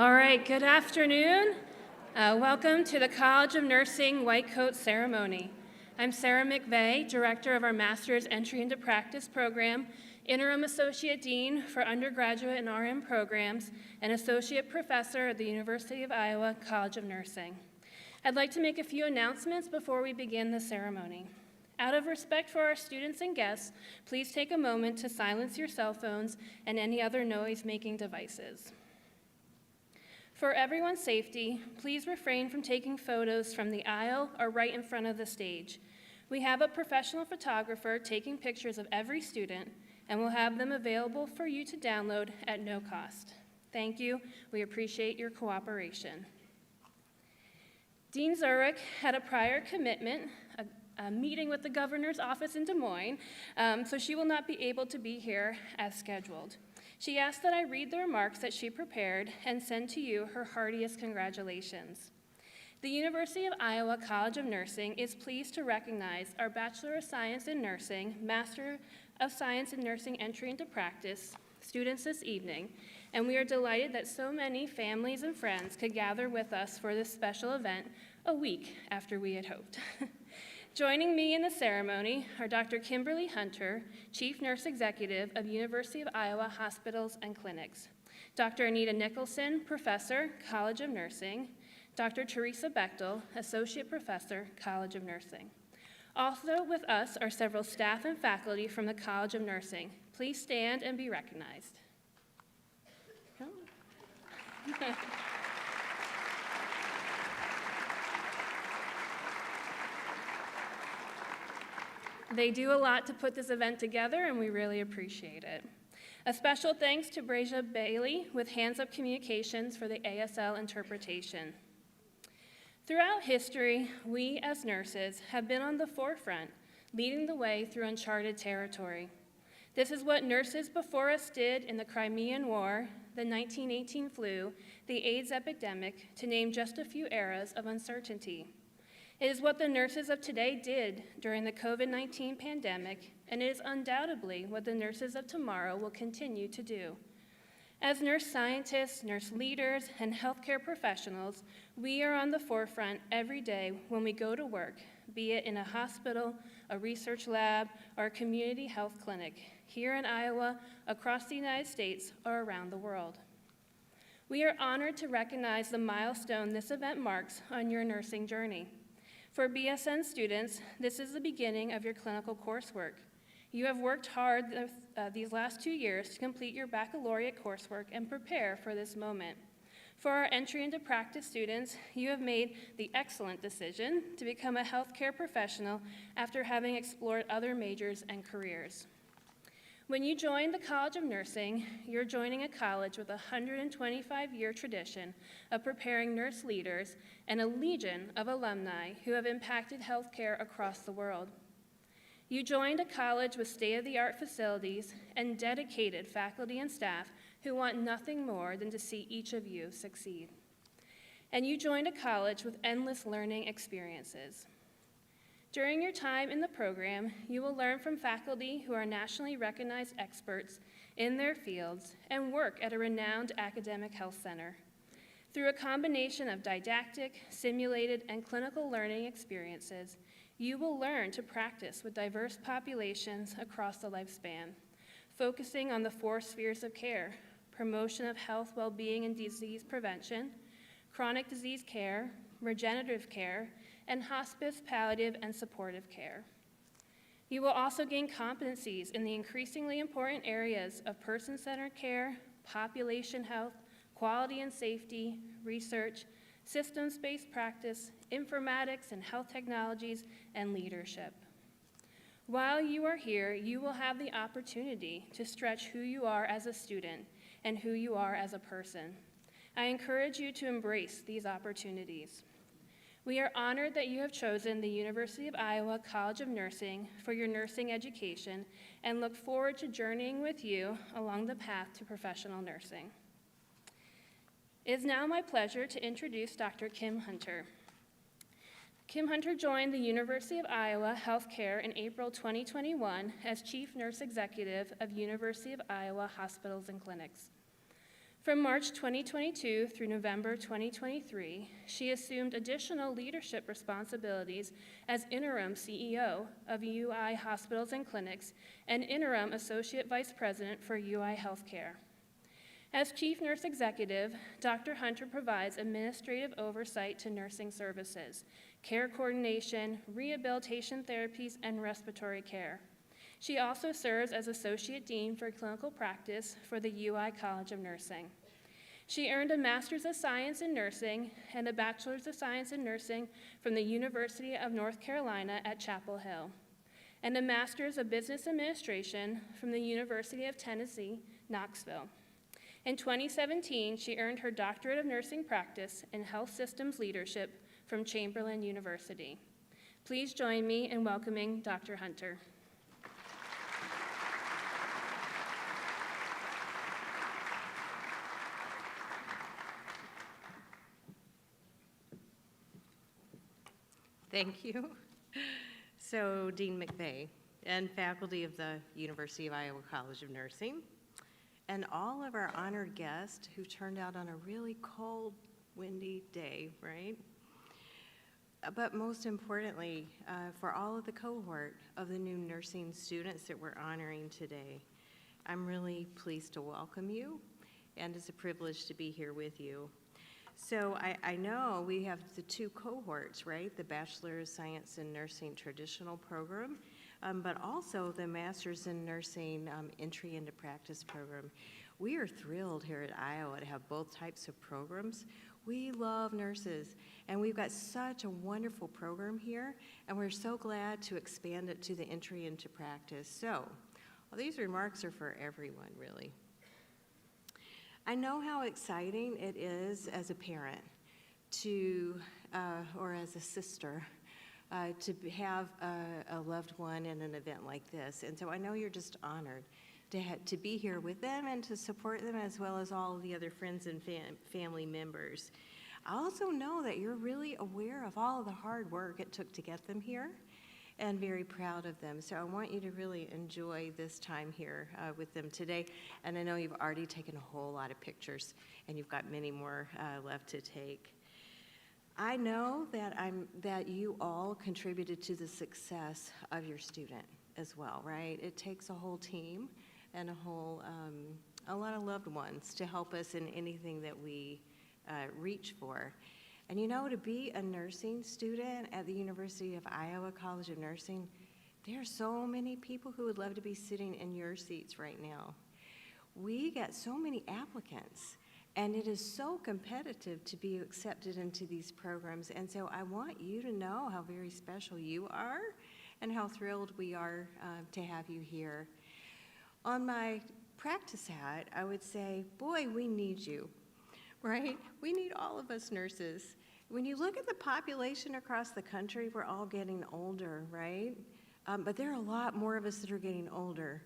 All right, good afternoon. Welcome to the College of Nursing White Coat Ceremony. I'm Sarah McVeigh, Director of our Master's Entry into Practice program, Interim Associate Dean for Undergraduate and RN programs, and Associate Professor at the University of Iowa College of Nursing. I'd like to make a few announcements before we begin the ceremony. Out of respect for our students and guests, please take a moment to silence your cell phones and any other noise-making devices. For everyone's safety, please refrain from taking photos from the aisle or right in front of the stage. We have a professional photographer taking pictures of every student, and we'll have them available for you to download at no cost. Thank you. We appreciate your cooperation. Dean Zurich had a prior commitment, a meeting with the governor's office in Des Moines, so she will not be able to be here as scheduled. She asked that I read the remarks that she prepared and send to you her heartiest congratulations. The University of Iowa College of Nursing is pleased to recognize our Bachelor of Science in Nursing, Master of Science in Nursing Entry into Practice students this evening, and we are delighted that so many families and friends could gather with us for this special event a week after we had hoped. Joining me in the ceremony are Dr. Kimberly Hunter, Chief Nurse Executive of University of Iowa Hospitals and Clinics, Dr. Anita Nicholson, Professor, College of Nursing, Dr. Teresa Bechtel, Associate Professor, College of Nursing. Also with us are several staff and faculty from the College of Nursing. Please stand and be recognized. They do a lot to put this event together, and we really appreciate it. A special thanks to Brasia Bailey with Hands Up Communications for the ASL interpretation. Throughout history, we as nurses have been on the forefront, leading the way through uncharted territory. This is what nurses before us did in the Crimean War, the 1918 flu, the AIDS epidemic, to name just a few eras of uncertainty. It is what the nurses of today did during the COVID-19 pandemic, and it is undoubtedly what the nurses of tomorrow will continue to do. As nurse scientists, nurse leaders, and healthcare professionals, we are on the forefront every day when we go to work, be it in a hospital, a research lab, or a community health clinic, here in Iowa, across the United States, or around the world. We are honored to recognize the milestone this event marks on your nursing journey. For BSN students, this is the beginning of your clinical coursework. You have worked hard these last 2 years to complete your baccalaureate coursework and prepare for this moment. For our entry into practice students, you have made the excellent decision to become a healthcare professional after having explored other majors and careers. When you join the College of Nursing, you're joining a college with a 125-year tradition of preparing nurse leaders and a legion of alumni who have impacted healthcare across the world. You joined a college with state-of-the-art facilities and dedicated faculty and staff who want nothing more than to see each of you succeed. And you joined a college with endless learning experiences. During your time in the program, you will learn from faculty who are nationally recognized experts in their fields and work at a renowned academic health center. Through a combination of didactic, simulated, and clinical learning experiences, you will learn to practice with diverse populations across the lifespan, focusing on the 4 spheres of care: promotion of health, well-being, and disease prevention, chronic disease care, regenerative care, and hospice, palliative, and supportive care. You will also gain competencies in the increasingly important areas of person-centered care, population health, quality and safety, research, systems-based practice, informatics and health technologies, and leadership. While you are here, you will have the opportunity to stretch who you are as a student and who you are as a person. I encourage you to embrace these opportunities. We are honored that you have chosen the University of Iowa College of Nursing for your nursing education and look forward to journeying with you along the path to professional nursing. It is now my pleasure to introduce Dr. Kim Hunter. Kim Hunter joined the University of Iowa Healthcare in April 2021 as Chief Nurse Executive of University of Iowa Hospitals and Clinics. From March 2022 through November 2023, she assumed additional leadership responsibilities as interim CEO of UI Hospitals and Clinics and interim Associate Vice President for UI Healthcare. As Chief Nurse Executive, Dr. Hunter provides administrative oversight to nursing services, care coordination, rehabilitation therapies, and respiratory care. She also serves as Associate Dean for Clinical Practice for the UI College of Nursing. She earned a Master's of Science in Nursing and a Bachelor's of Science in Nursing from the University of North Carolina at Chapel Hill, and a Master's of Business Administration from the University of Tennessee, Knoxville. In 2017, she earned her Doctorate of Nursing Practice in Health Systems Leadership from Chamberlain University. Please join me in welcoming Dr. Hunter. Thank you. So, Dean McVeigh and faculty of the University of Iowa College of Nursing, and all of our honored guests who turned out on a really cold, windy day, right? But most importantly, for all of the cohort of the new nursing students that we're honoring today, I'm really pleased to welcome you, and it's a privilege to be here with you. So I know we have the two cohorts, right? The Bachelor of Science in Nursing traditional program, but also the Master's in Nursing Entry into Practice program. We are thrilled here at Iowa to have both types of programs. We love nurses, and we've got such a wonderful program here, and we're so glad to expand it to the Entry into Practice. So, well, these remarks are for everyone, really. I know how exciting it is as a parent to, or as a sister, to have a loved one in an event like this. And so I know you're just honored to be here with them and to support them, as well as all of the other friends and family members. I also know that you're really aware of all of the hard work it took to get them here, and very proud of them. So I want you to really enjoy this time here with them today. And I know you've already taken a whole lot of pictures, and you've got many more left to take. I know that you all contributed to the success of your student as well, right? It takes a whole team and a lot of loved ones to help us in anything that we reach for. And you know, to be a nursing student at the University of Iowa College of Nursing, there are so many people who would love to be sitting in your seats right now. We get so many applicants, and it is so competitive to be accepted into these programs. And so I want you to know how very special you are and how thrilled we are to have you here. On my practice hat, I would say, boy, we need you, right? We need all of us nurses. When you look at the population across the country, we're all getting older, right? But there are a lot more of us that are getting older,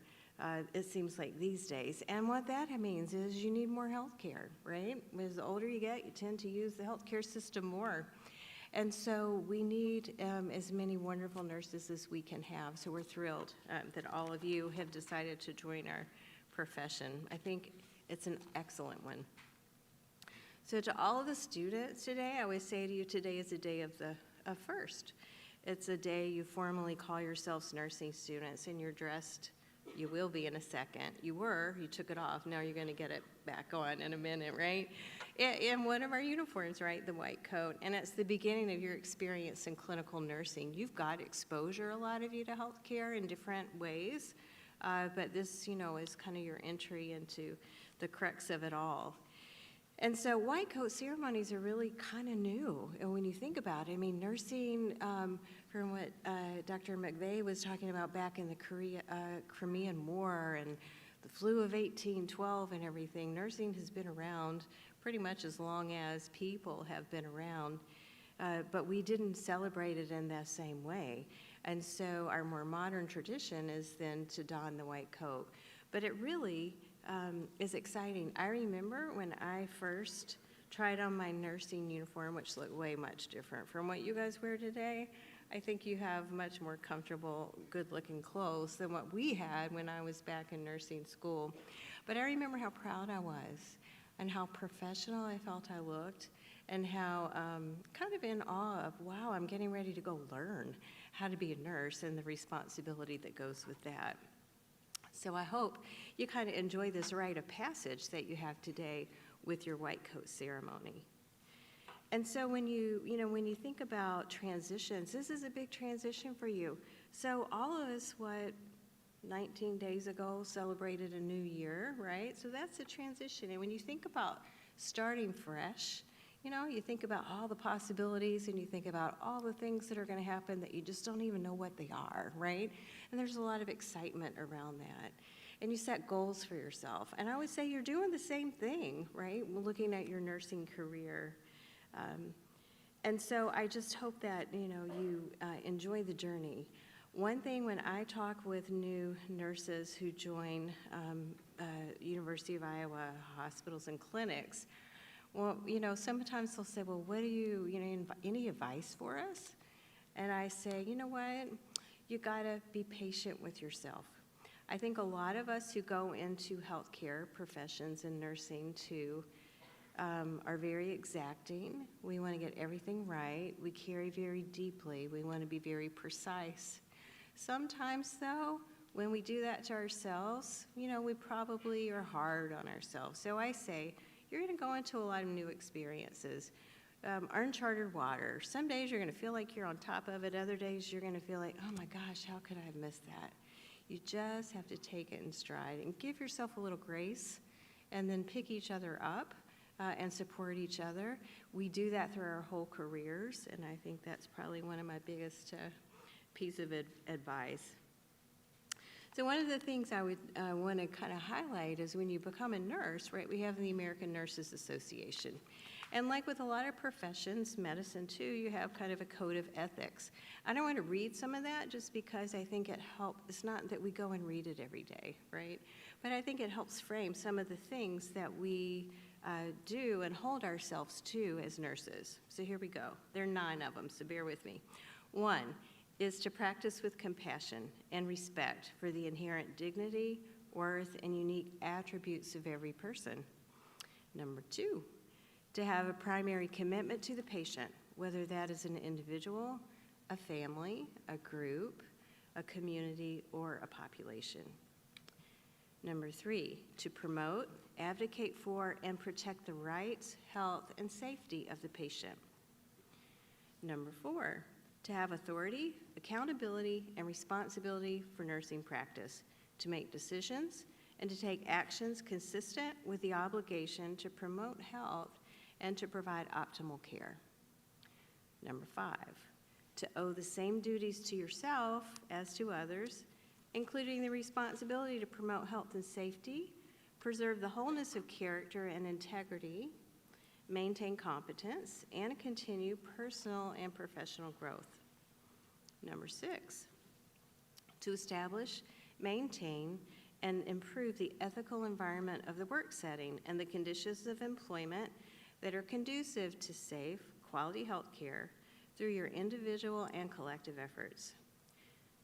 it seems like these days. And what that means is you need more health care, right? As the older you get, you tend to use the healthcare system more. And so we need as many wonderful nurses as we can have. So we're thrilled that all of you have decided to join our profession. I think it's an excellent one. So to all of the students today, I always say to you, today is a day of the first. It's a day you formally call yourselves nursing students, and you're dressed, you will be in a second. You took it off, now you're gonna get it back on in a minute, right? In one of our uniforms, right, the white coat, and it's the beginning of your experience in clinical nursing. You've got exposure, a lot of you, to healthcare in different ways, but this, you know, is kind of your entry into the crux of it all. And so white coat ceremonies are really kind of new. And when you think about it, I mean, nursing, from what Dr. McVeigh was talking about back in the Crimean War and the flu of 1812 and everything, nursing has been around pretty much as long as people have been around. But we didn't celebrate it in that same way. And so our more modern tradition is then to don the white coat. But it really is exciting. I remember when I first tried on my nursing uniform, which looked way much different from what you guys wear today. I think you have much more comfortable, good-looking clothes than what we had when I was back in nursing school. But I remember how proud I was and how professional I felt I looked, and how kind of in awe of, wow, I'm getting ready to go learn how to be a nurse and the responsibility that goes with that. So I hope you kind of enjoy this rite of passage that you have today with your white coat ceremony. And so when when you think about transitions, this is a big transition for you. So all of us, 19 days ago celebrated a new year, right? So that's a transition. And when you think about starting fresh, you think about all the possibilities and you think about all the things that are going to happen that you just don't even know what they are, right? And there's a lot of excitement around that. And you set goals for yourself. And I would say you're doing the same thing, right? Looking at your nursing career. And so I just hope that, you enjoy the journey. One thing when I talk with new nurses who join University of Iowa hospitals and clinics, well, sometimes they'll say, well, what do you any advice for us? And I say, you know what? You gotta be patient with yourself. I think a lot of us who go into healthcare professions and nursing too are very exacting. We want to get everything right. We carry very deeply. We want to be very precise. Sometimes, though, when we do that to ourselves, we probably are hard on ourselves. So I say, you're going to go into a lot of new experiences. Uncharted water. Some days you're going to feel like you're on top of it. Other days you're going to feel like, oh my gosh, how could I have missed that? You just have to take it in stride and give yourself a little grace and then pick each other up and support each other. We do that through our whole careers, and I think that's probably one of my biggest piece of advice. So one of the things I would want to kind of highlight is when you become a nurse, right, we have the American Nurses Association. And like with a lot of professions, medicine too, you have kind of a code of ethics. I don't want to read some of that just because I think it helps. It's not that we go and read it every day, right? But I think it helps frame some of the things that we do and hold ourselves to as nurses. So here we go. There are 9 of them, so bear with me. 1 is to practice with compassion and respect for the inherent dignity, worth, and unique attributes of every person. Number 2, to have a primary commitment to the patient, whether that is an individual, a family, a group, a community, or a population. Number 3, to promote, advocate for, and protect the rights, health, and safety of the patient. Number 4, to have authority, accountability, and responsibility for nursing practice, to make decisions and to take actions consistent with the obligation to promote health and to provide optimal care. Number 5, to owe the same duties to yourself as to others, including the responsibility to promote health and safety, preserve the wholeness of character and integrity, maintain competence, and continue personal and professional growth. Number 6, to establish, maintain, and improve the ethical environment of the work setting and the conditions of employment that are conducive to safe, quality health care through your individual and collective efforts.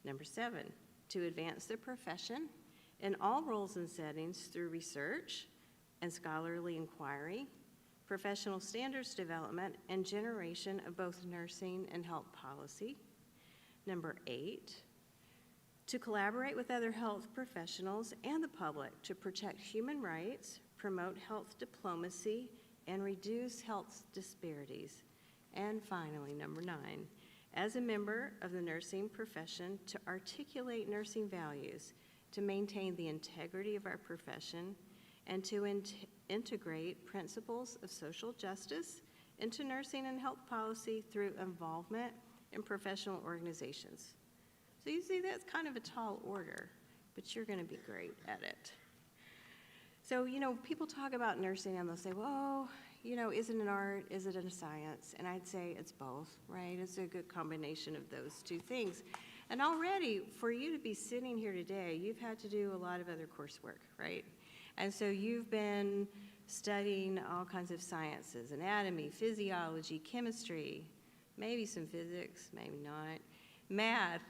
Number 7, to advance the profession in all roles and settings through research and scholarly inquiry, professional standards development, and generation of both nursing and health policy. Number 8, to collaborate with other health professionals and the public to protect human rights, promote health diplomacy, and reduce health disparities. And finally, number 9, as a member of the nursing profession, to articulate nursing values, to maintain the integrity of our profession, and to integrate principles of social justice into nursing and health policy through involvement in professional organizations. So you see, that's kind of a tall order, but you're going to be great at it. So, people talk about nursing and they'll say, well, is it an art? Is it a science? And I'd say it's both, right? It's a good combination of those two things. And already, for you to be sitting here today, you've had to do a lot of other coursework, right? And so you've been studying all kinds of sciences, anatomy, physiology, chemistry, maybe some physics, maybe not, math,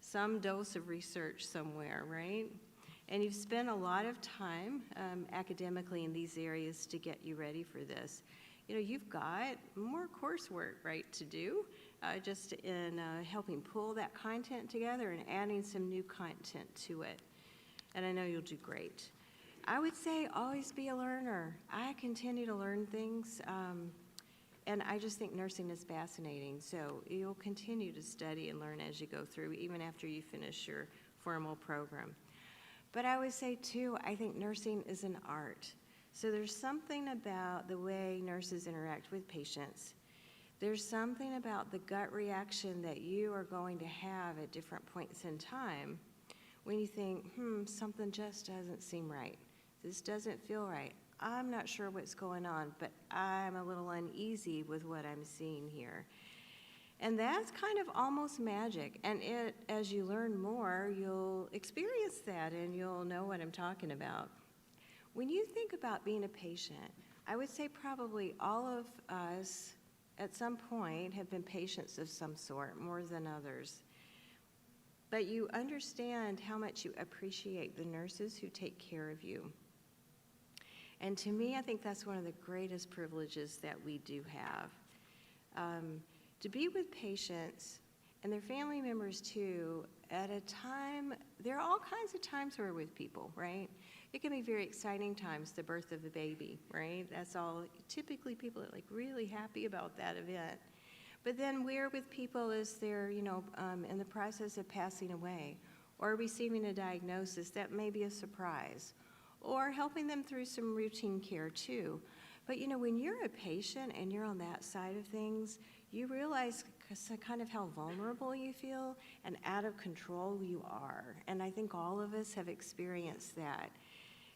some dose of research somewhere, right? And you've spent a lot of time academically in these areas to get you ready for this. You know, you've got more coursework, right, to do, just in helping pull that content together and adding some new content to it. And I know you'll do great. I would say always be a learner. I continue to learn things, and I just think nursing is fascinating. So you'll continue to study and learn as you go through, even after you finish your formal program. But I would say, too, I think nursing is an art. So there's something about the way nurses interact with patients. There's something about the gut reaction that you are going to have at different points in time when you think, something just doesn't seem right. This doesn't feel right. I'm not sure what's going on, but I'm a little uneasy with what I'm seeing here. And that's kind of almost magic. And as you learn more, you'll experience that and you'll know what I'm talking about. When you think about being a patient, I would say probably all of us at some point have been patients of some sort, more than others. But you understand how much you appreciate the nurses who take care of you. And to me, I think that's one of the greatest privileges that we do have. To be with patients and their family members too, at a time, there are all kinds of times we're with people, right? It can be very exciting times, the birth of a baby, right? That's all, typically people are like really happy about that event. But then we're with people as they're, in the process of passing away or receiving a diagnosis that may be a surprise, or helping them through some routine care too. But when you're a patient and you're on that side of things, you realize kind of how vulnerable you feel and out of control you are. And I think all of us have experienced that.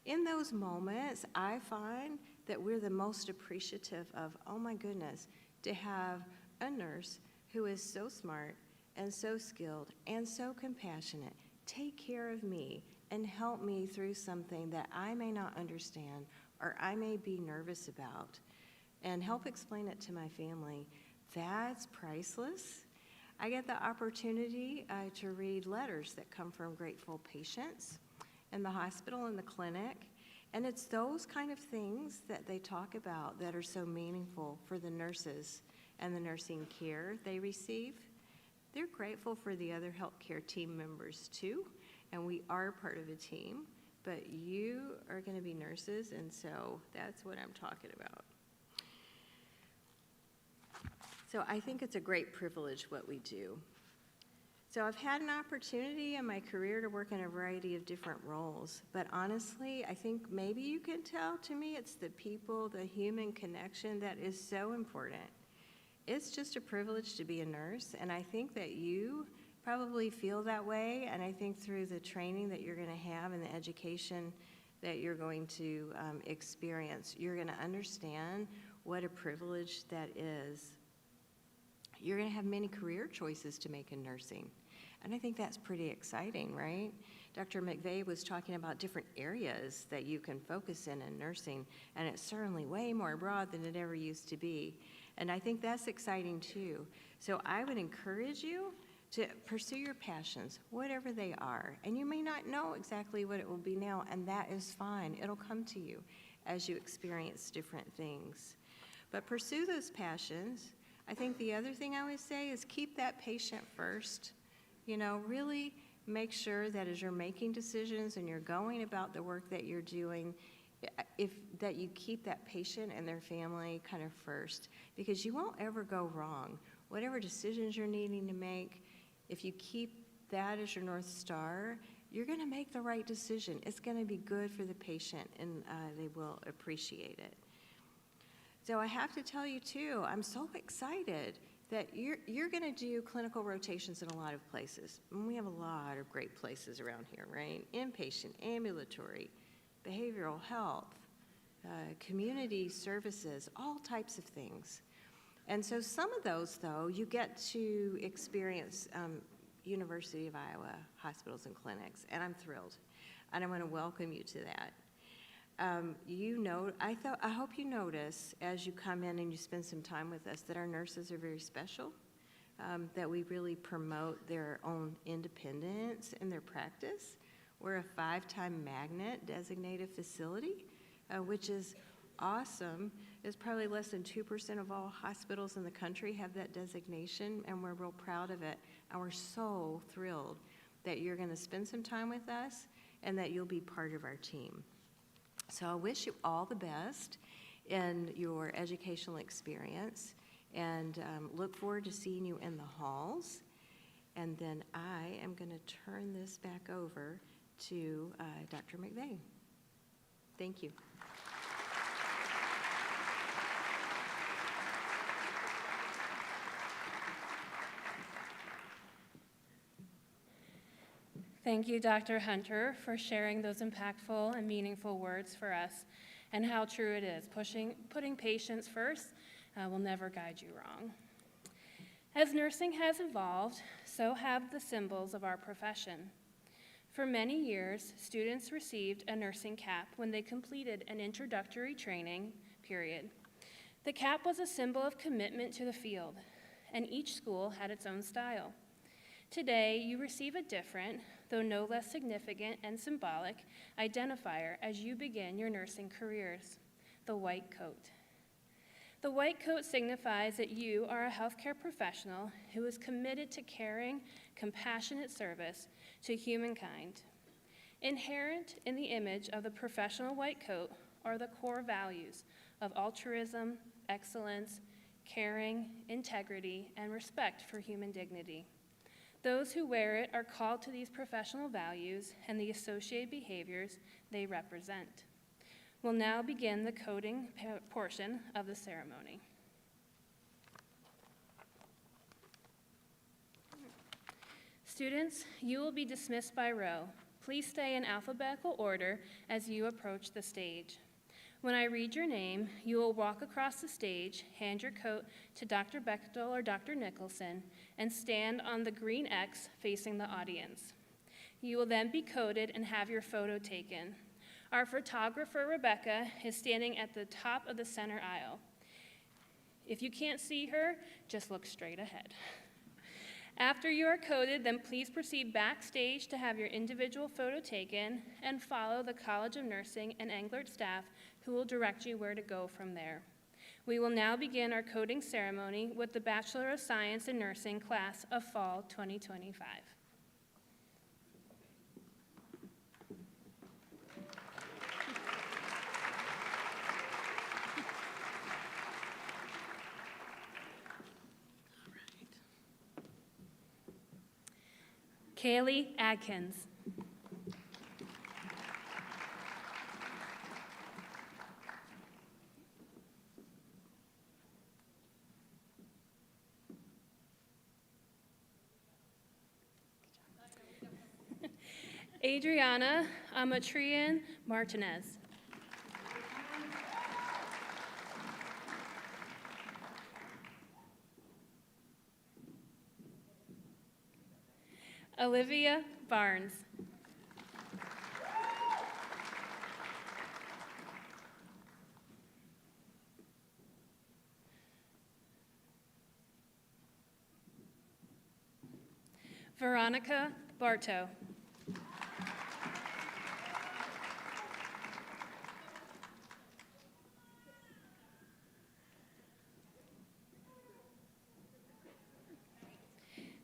In those moments, I find that we're the most appreciative of, oh my goodness, to have a nurse who is so smart and so skilled and so compassionate take care of me and help me through something that I may not understand or I may be nervous about, and help explain it to my family. That's priceless. I get the opportunity to read letters that come from grateful patients in the hospital and the clinic, and it's those kind of things that they talk about that are so meaningful for the nurses and the nursing care they receive. They're grateful for the other healthcare team members too, and we are part of a team, but you are going to be nurses, and so that's what I'm talking about. So I think it's a great privilege what we do. So I've had an opportunity in my career to work in a variety of different roles, but honestly, I think maybe you can tell, to me, it's the people, the human connection that is so important. It's just a privilege to be a nurse, and I think that you probably feel that way, and I think through the training that you're going to have and the education that you're going to experience, you're going to understand what a privilege that is. You're going to have many career choices to make in nursing, and I think that's pretty exciting, right? Dr. McVeigh was talking about different areas that you can focus in nursing, and it's certainly way more broad than it ever used to be, and I think that's exciting too. So I would encourage you to pursue your passions, whatever they are. And you may not know exactly what it will be now, and that is fine. It'll come to you as you experience different things. But pursue those passions. I think the other thing I would say is keep that patient first. Really make sure that as you're making decisions and you're going about the work that you're doing, that you keep that patient and their family kind of first, because you won't ever go wrong. Whatever decisions you're needing to make, if you keep that as your North Star, you're going to make the right decision. It's going to be good for the patient, and they will appreciate it. So I have to tell you, too, I'm so excited that you're going to do clinical rotations in a lot of places. And we have a lot of great places around here, right? Inpatient, ambulatory, behavioral health, community services, all types of things. And so some of those, though, you get to experience University of Iowa hospitals and clinics, and I'm thrilled. And I want to welcome you to that. I hope you notice as you come in and you spend some time with us that our nurses are very special, that we really promote their own independence in their practice. We're a 5-time Magnet designated facility, which is awesome. It's probably less than 2% of all hospitals in the country have that designation, and we're real proud of it. And we're so thrilled that you're going to spend some time with us and that you'll be part of our team. So I wish you all the best in your educational experience, and look forward to seeing you in the halls. And then I am going to turn this back over to Dr. McVeigh. Thank you. Thank you, Dr. Hunter, for sharing those impactful and meaningful words for us, and how true it is. Putting patients first will never guide you wrong. As nursing has evolved, so have the symbols of our profession. For many years, students received a nursing cap when they completed an introductory training period. The cap was a symbol of commitment to the field, and each school had its own style. Today, you receive a different, though no less significant and symbolic, identifier as you begin your nursing careers: the white coat. The white coat signifies that you are a healthcare professional who is committed to caring, compassionate service to humankind. Inherent in the image of the professional white coat are the core values of altruism, excellence, caring, integrity, and respect for human dignity. Those who wear it are called to these professional values and the associated behaviors they represent. We'll now begin the coding portion of the ceremony. Students, you will be dismissed by row. Please stay in alphabetical order as you approach the stage. When I read your name, you will walk across the stage, hand your coat to Dr. Bechtel or Dr. Nicholson, and stand on the green X facing the audience. You will then be coded and have your photo taken. Our photographer, Rebecca, is standing at the top of the center aisle. If you can't see her, just look straight ahead. After you are coded, then please proceed backstage to have your individual photo taken and follow the College of Nursing and Englert staff who will direct you where to go from there. We will now begin our coding ceremony with the Bachelor of Science in Nursing class of Fall 2025. Kaylee Adkins. Adriana Amatrian Martinez. Olivia Barnes. Veronica Bartow.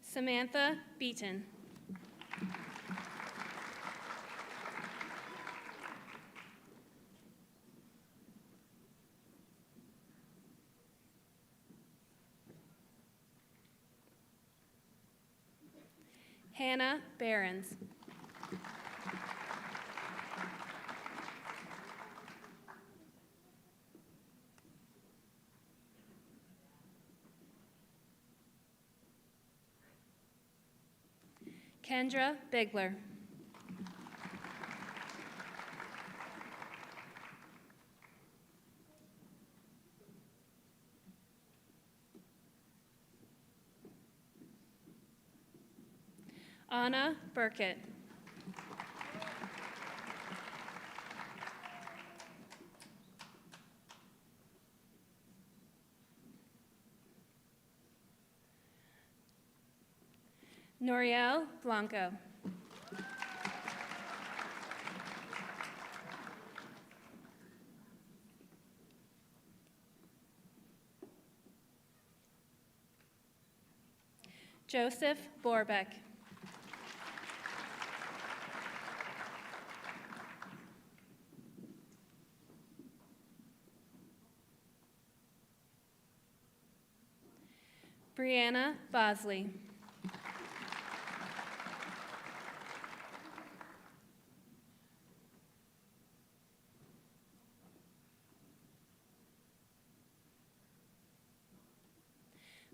Samantha Beaton. Hannah Behrens. Kendra Bigler. Anna Burkett. Noriel Blanco. Joseph Borbeck. Brianna Bosley.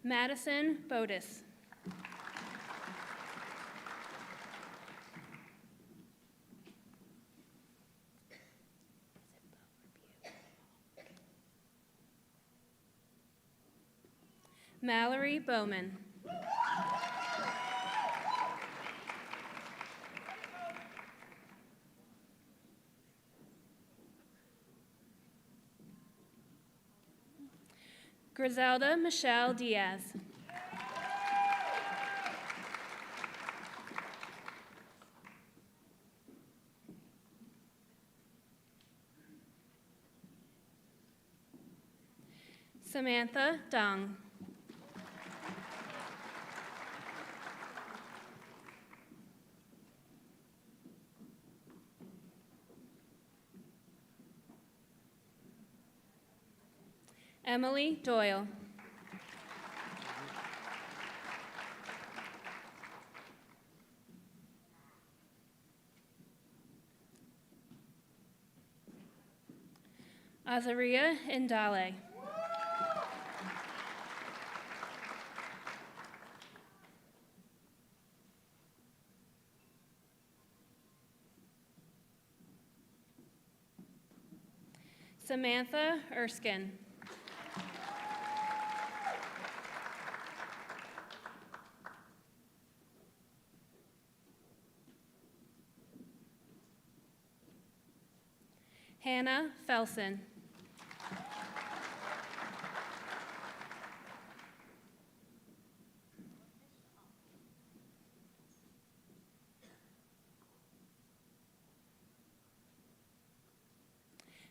Madison Bodis. Mallory Bowman. Griselda Michelle Diaz. Samantha Dong. Emily Doyle. Azaria Indale. Samantha Erskine. Hannah Felsen.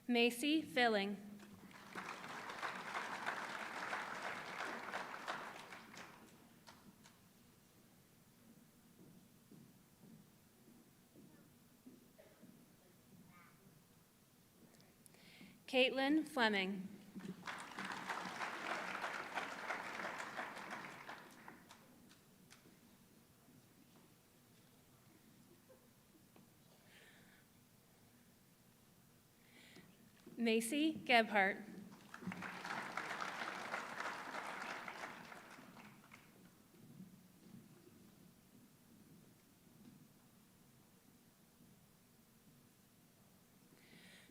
Macy Filling. Caitlin Fleming. Macy Gebhardt.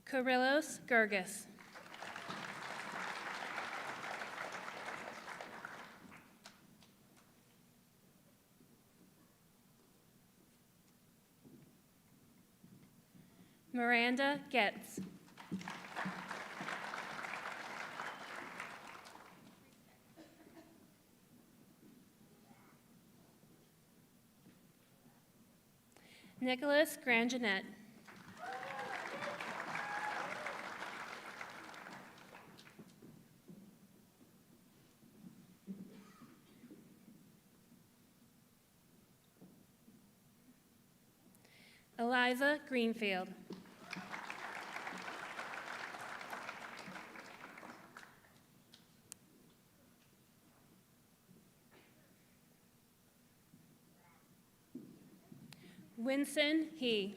Kyrillos Gergis. Miranda Getz. Nicholas Grangenet. Eliza Greenfield. Winston He.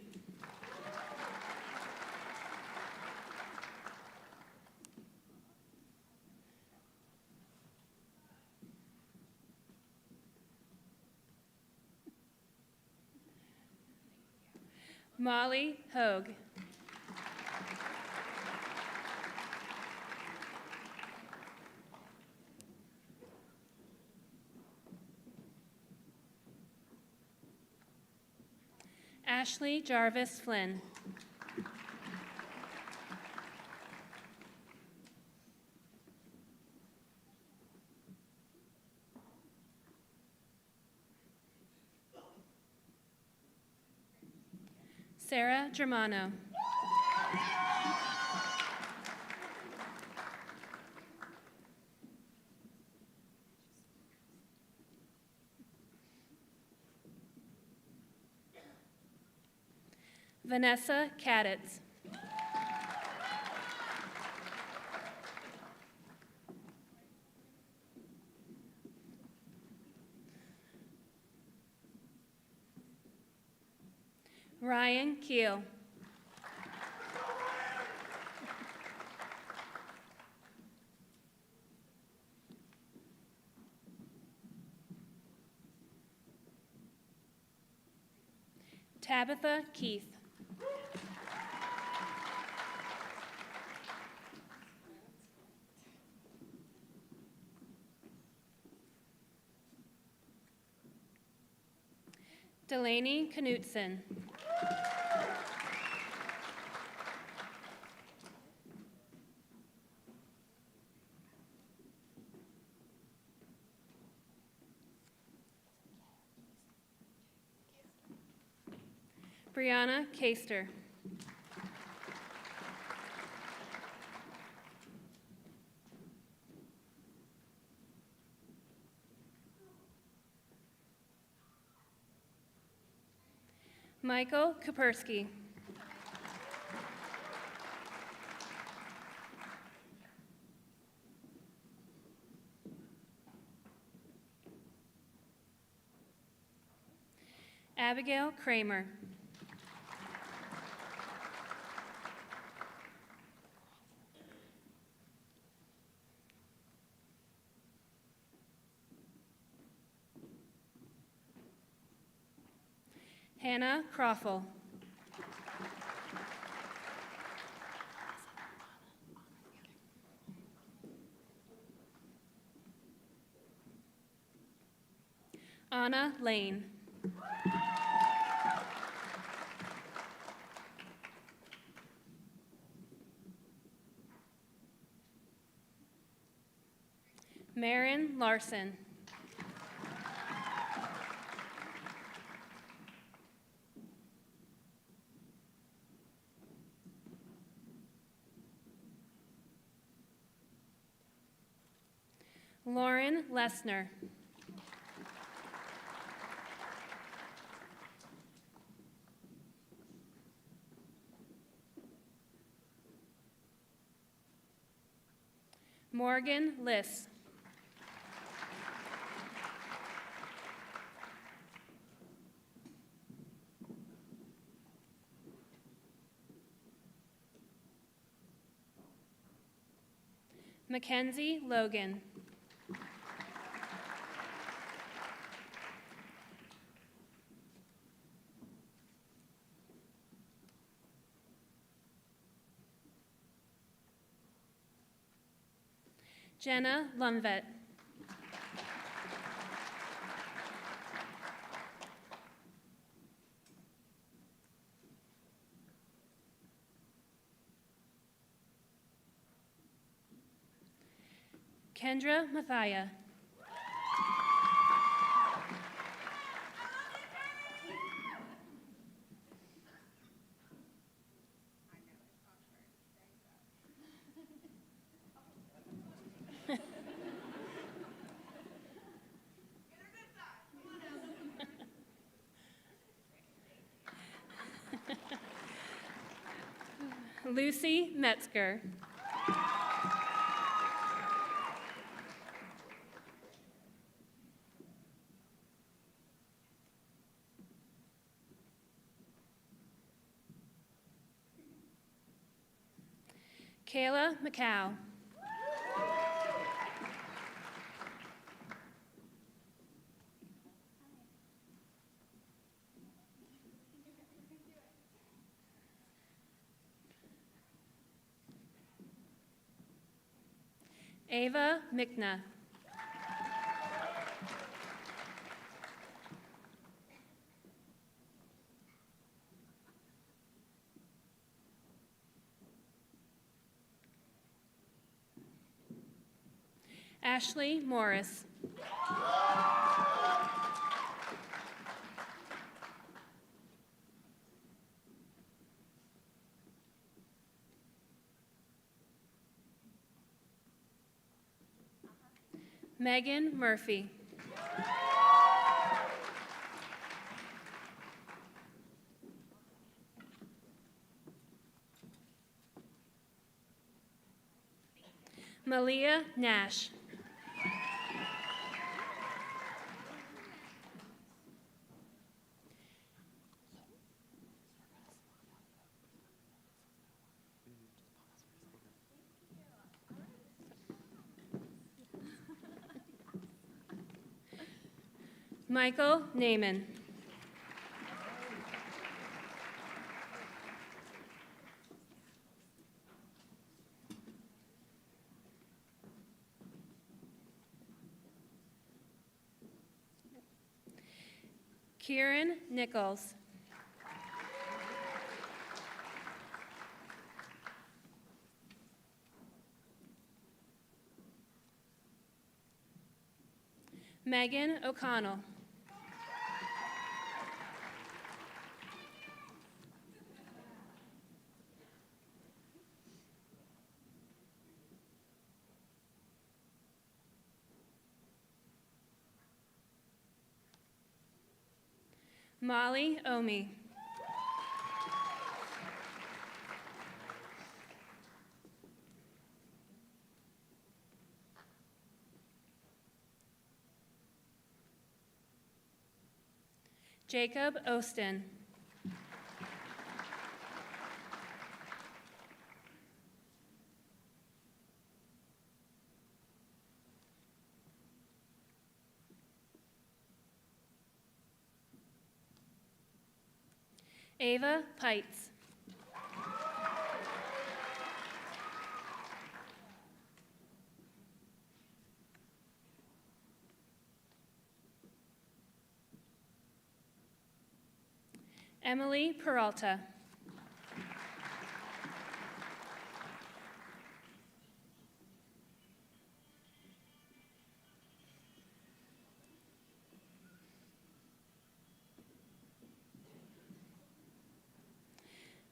Molly Hogue. Ashley Jarvis Flynn. Sarah Germano. Vanessa Kaditz. Ryan Keel. Tabitha Keith. Delaney Knutson. Brianna Kaster. Michael Kapersky. Abigail Kramer. Hannah Croffle. Anna Lane. Marin Larson. Lauren Lessner. Morgan Liss. Mackenzie Logan. Jenna Lumvet. Kendra Mathia. Lucy Metzger. Kayla McCow. Ava McNa. Ashley Morris. Megan Murphy. Malia Nash. Michael Naaman. Kieran Nichols. Megan O'Connell. Molly Omi. Jacob Ostin. Ava Pites. Emily Peralta.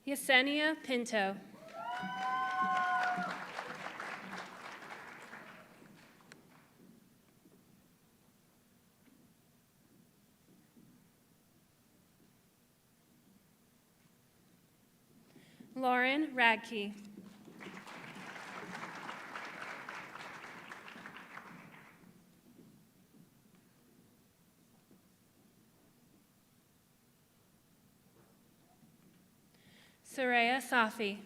Yesenia Pinto. Lauren Radke. Soraya Safi.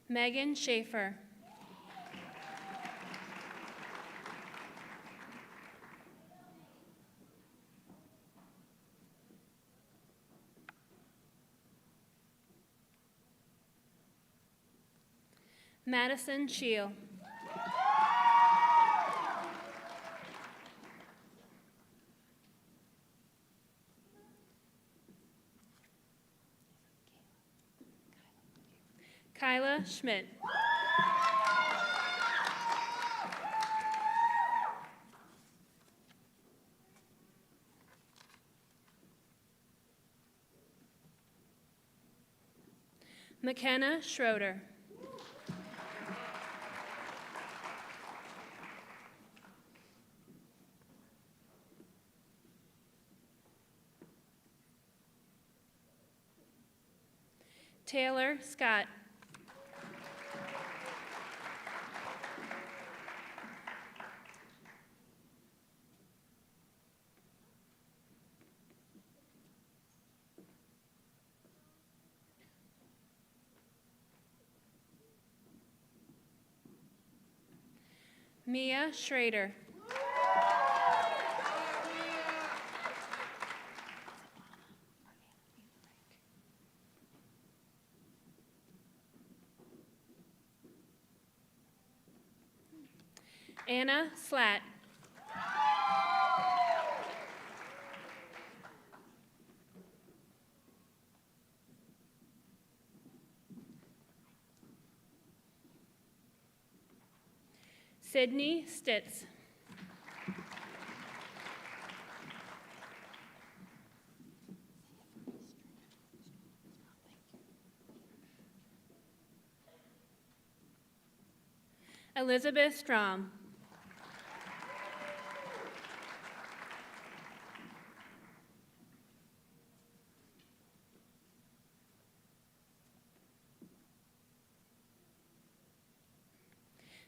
Megan Schaefer. Madison Shield. Kyla Schmidt. McKenna Schroeder. Taylor Scott. Mia Schrader. Anna Slatt. Sydney Stitz. Elizabeth Strom.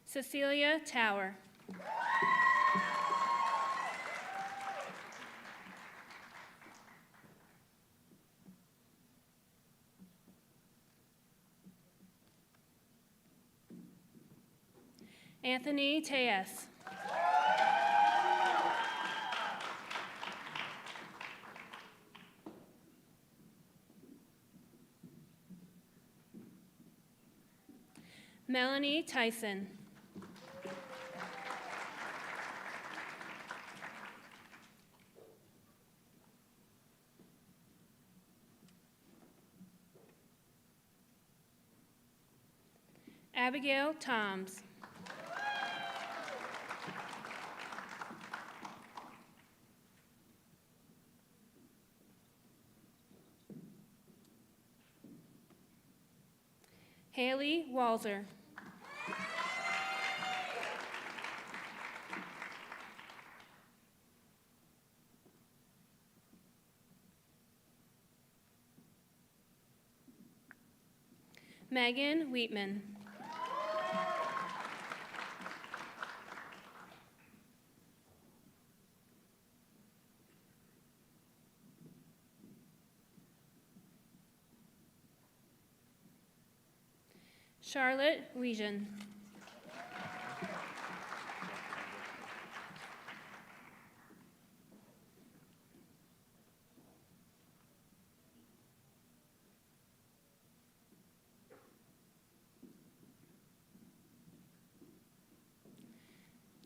Cecilia Tower. Anthony Teas. Melanie Tyson. Abigail Toms. Haley Walzer. Megan Wheatman. Charlotte Weejan.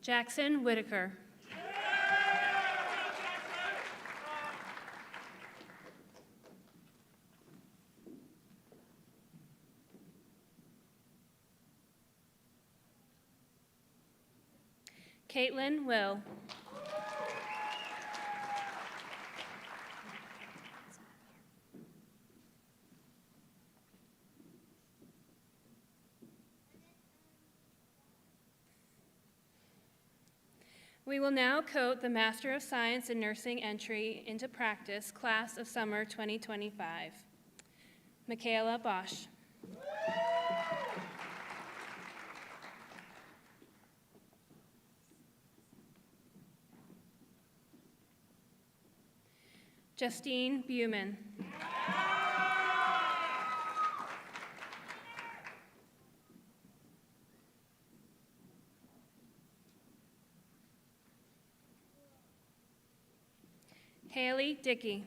Jackson Whitaker. Caitlin Will. We will now coat the Master of Science in Nursing entry into practice, class of summer 2025. Michaela Bosch. Justine Buman. Haley Dickey.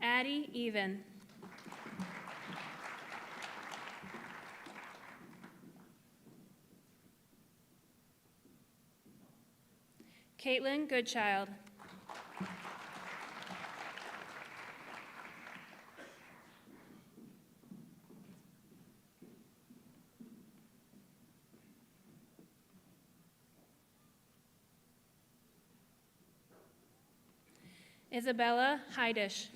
Addie Even. Caitlin Goodchild. Isabella Heidish.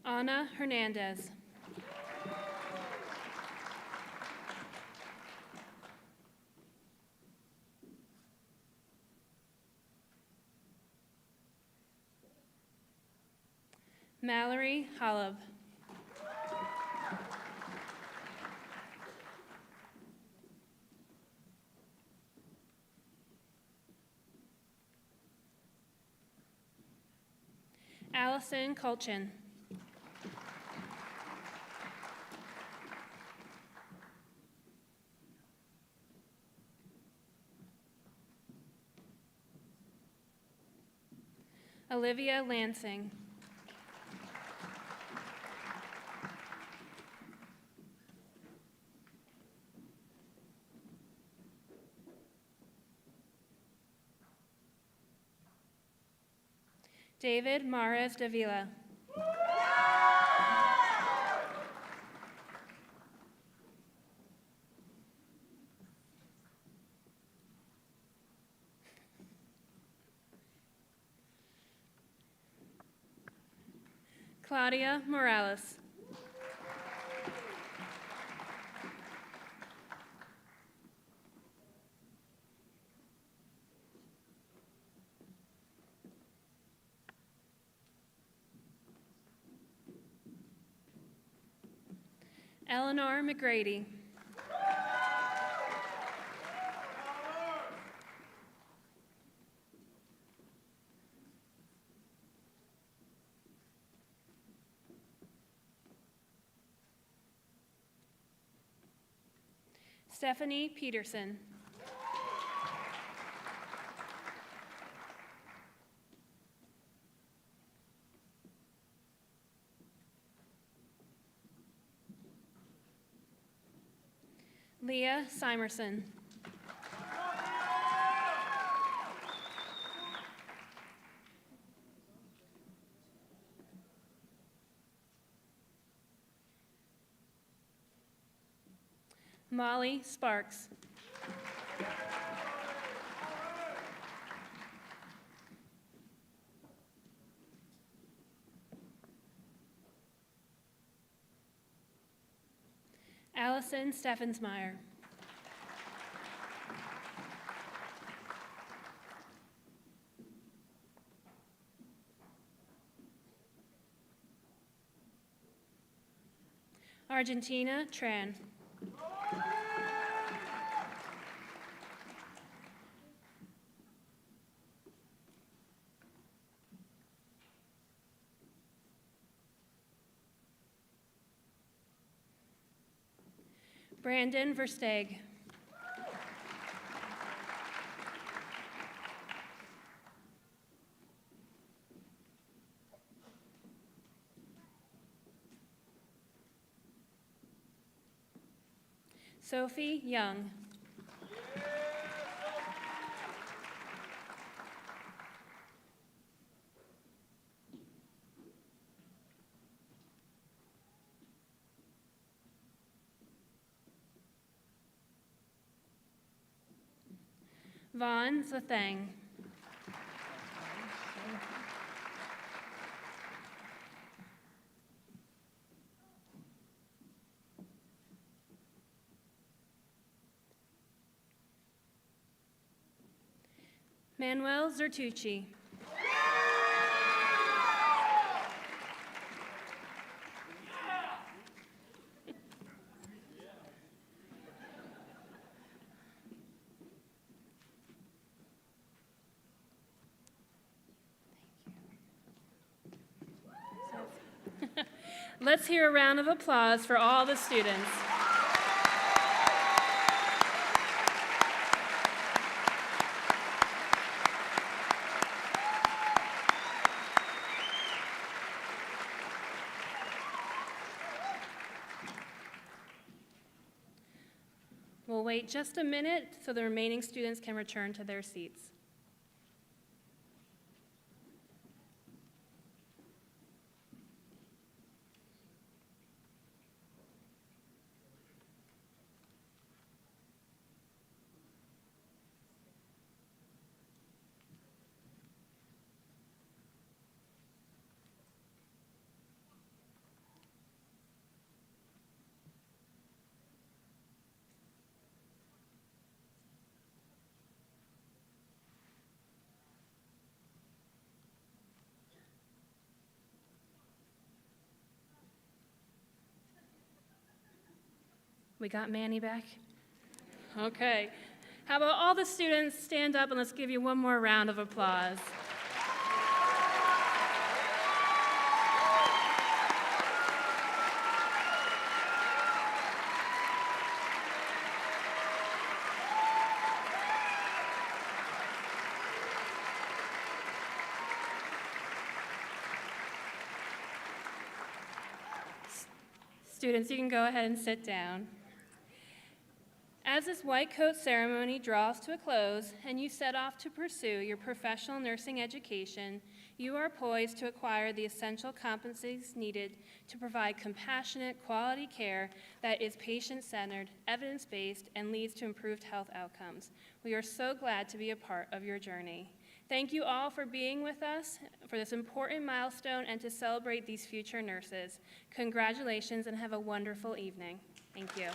Ana Hernandez. Mallory Holub. Allison Colchin. Olivia Lansing. David Mares Davila. Claudia Morales. Eleanor McGrady. Stephanie Peterson. Leah Simerson. Molly Sparks. Allison Steffensmeyer. Argentina Tran. Brandon Versteeg. Sophie Young. Vaughn Zathang. Manuel Zertucci. Let's hear a round of applause for all the students. We'll wait just a minute so the remaining students can return to their seats. We got Manny back? Okay. How about all the students stand up and let's give you one more round of applause. Students, you can go ahead and sit down. As this white coat ceremony draws to a close and you set off to pursue your professional nursing education, you are poised to acquire the essential competencies needed to provide compassionate, quality care that is patient-centered, evidence-based, and leads to improved health outcomes. We are so glad to be a part of your journey. Thank you all for being with us for this important milestone and to celebrate these future nurses. Congratulations and have a wonderful evening. Thank you.